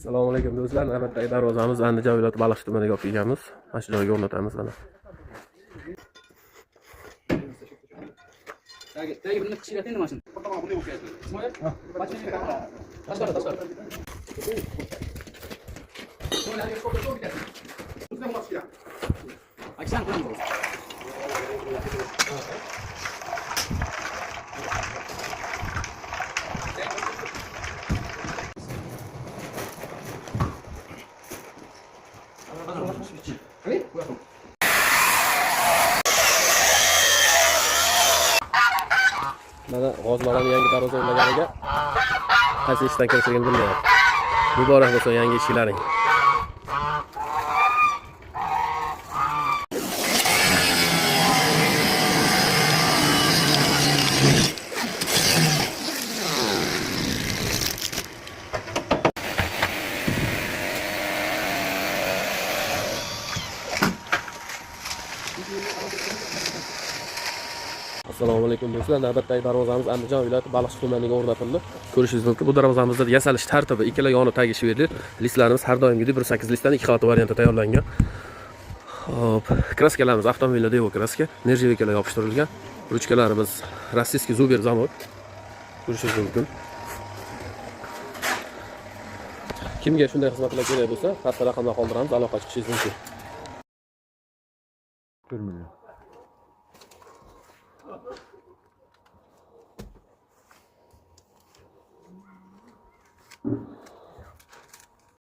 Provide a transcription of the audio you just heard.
Assalomu alaykum do'stlar. Navbatdagi darvozamiz Andijon viloyati Baliqchi tumaniga olib kelganmiz. Mana shu joyga o'rnatamiz mana. Mana g'ozlarning yangi darvoza o'rnaganiga qaysi ishdan kirishligini bilmayapti. Muborak bo'lsin yangi ishlaring. Assalomu alaykum do'stlar. Navbatdagi darvozamiz Andijon viloyati Baliqchi tumaniga o'rnatildi. Ko'rishingiz mumkin. Bu darvozamizda yasalish tartibi, ikkala yoni tagi shvedli. Listlarimiz har doimgidek 1.8 listdan 2 qavat variantda tayyorlangan. Hop, kraskalarimiz avtomobil Devo kraska, nerjevikalar yopishtirilgan. Ruchkalarimiz rossiyskiy Zuber zamok. Ko'rishingiz mumkin. Kimga shunday xizmatlar kerak bo'lsa, pastda raqamlar qoldiramiz, aloqa chiqishingiz mumkin. 1 million.